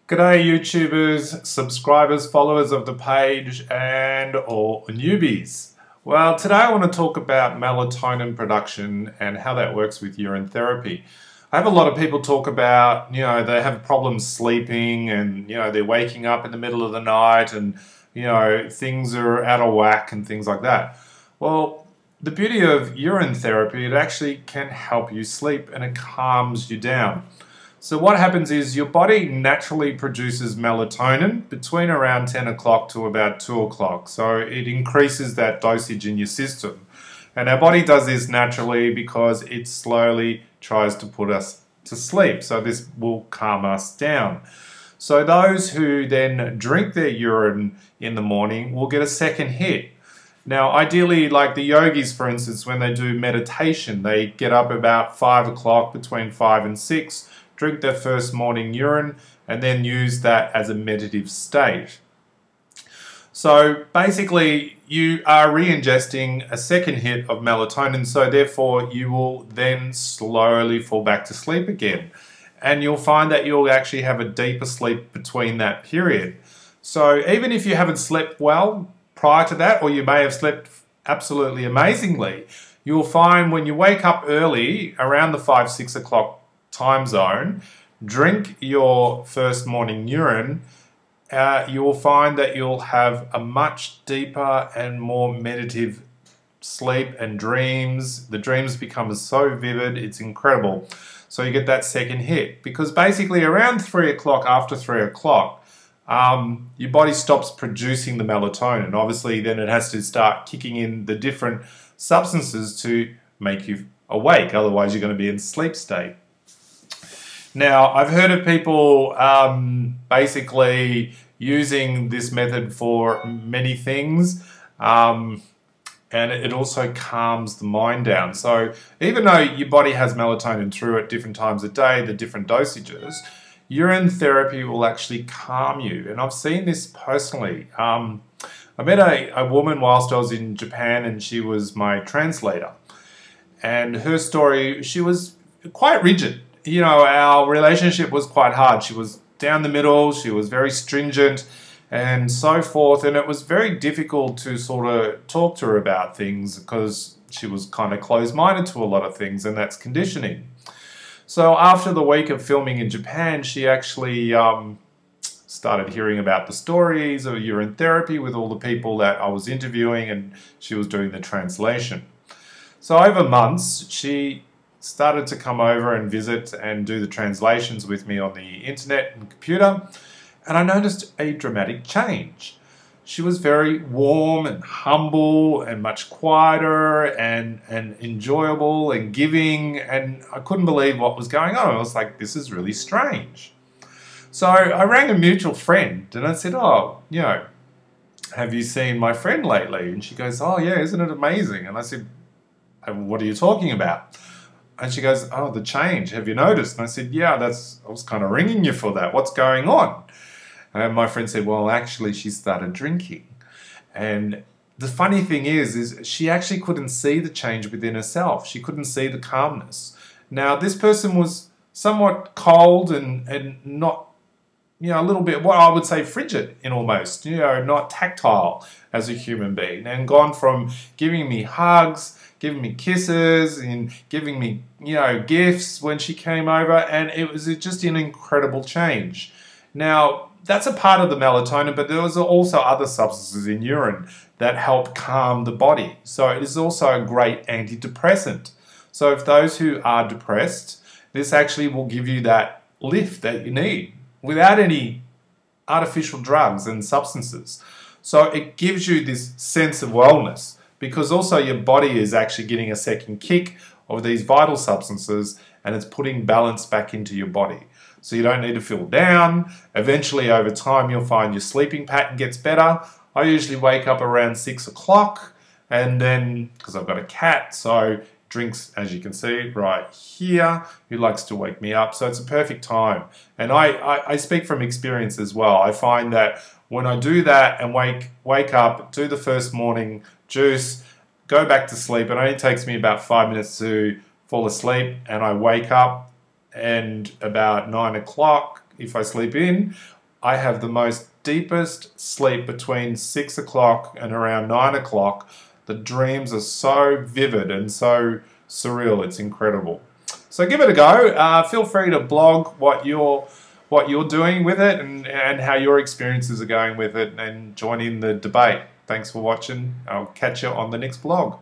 G'day YouTubers, subscribers, followers of the page and all newbies. Well, today I want to talk about melatonin production and how that works with urine therapy. I have a lot of people talk about, they have problems sleeping and, they're waking up in the middle of the night and, things are out of whack and things like that. Well, the beauty of urine therapy, it actually can help you sleep and it calms you down. So what happens is your body naturally produces melatonin between around 10 o'clock to about 2 o'clock. So it increases that dosage in your system. And our body does this naturally because it slowly tries to put us to sleep. So this will calm us down. So those who then drink their urine in the morning will get a second hit. Now, ideally, like the yogis, for instance, when they do meditation, they get up about 5 o'clock, between 5 and 6, drink their first morning urine, and then use that as a meditative state. So basically, you are re-ingesting a second hit of melatonin, so therefore you will then slowly fall back to sleep again. And you'll find that you'll actually have a deeper sleep between that period. So even if you haven't slept well prior to that, or you may have slept absolutely amazingly, you'll find when you wake up early, around the 5-6 o'clock time zone, drink your first morning urine, you will find that you'll have a much deeper and more meditative sleep and dreams. The dreams become so vivid, it's incredible. So you get that second hit, because basically around 3 o'clock, after 3 o'clock, your body stops producing the melatonin. Obviously, then it has to start kicking in the different substances to make you awake. Otherwise, you're going to be in sleep state. Now, I've heard of people basically using this method for many things, and it also calms the mind down. So even though your body has melatonin through at different times of day, the different dosages, urine therapy will actually calm you. And I've seen this personally. I met a woman whilst I was in Japan, and she was my translator. And her story, she was quite rigid. Our relationship was quite hard. She was down the middle, she was very stringent and so forth, and it was very difficult to sort of talk to her about things because she was kind of closed-minded to a lot of things, and that's conditioning. So after the week of filming in Japan, she actually started hearing about the stories of urine therapy with all the people that I was interviewing, and she was doing the translation. So over months, she started to come over and visit and do the translations with me on the internet and computer, and I noticed a dramatic change. She was very warm and humble and much quieter and enjoyable and giving, and I couldn't believe what was going on. I was like, this is really strange. So I rang a mutual friend and I said, have you seen my friend lately? And she goes, oh yeah, isn't it amazing? And I said, what are you talking about? And she goes, oh, the change, have you noticed? And I said, yeah, I was kind of ringing you for that. What's going on? And my friend said, well, actually, she started drinking. And the funny thing is she actually couldn't see the change within herself. She couldn't see the calmness. Now, this person was somewhat cold and not, a little bit, what I would say, frigid in almost, not tactile as a human being, and gone from giving me hugs, giving me kisses and giving me, gifts when she came over, and it was just an incredible change. Now, that's a part of the melatonin, but there was also other substances in urine that help calm the body. So it is also a great antidepressant. So if those who are depressed, this actually will give you that lift that you need without any artificial drugs and substances. So it gives you this sense of wellness, because also your body is actually getting a second kick of these vital substances, and it's putting balance back into your body. So you don't need to feel down. Eventually, over time, you'll find your sleeping pattern gets better. I usually wake up around 6 o'clock, and then, because I've got a cat, so drinks, as you can see right here, who likes to wake me up. So it's a perfect time. And I speak from experience as well. I find that when I do that and wake up, do the first morning juice, go back to sleep, it only takes me about 5 minutes to fall asleep, and I wake up, and about 9 o'clock, if I sleep in, I have the most deepest sleep between 6 o'clock and around 9 o'clock. The dreams are so vivid and so surreal, it's incredible. So give it a go. Feel free to blog what you're doing with it and how your experiences are going with it, and join in the debate. Thanks for watching. I'll catch you on the next blog.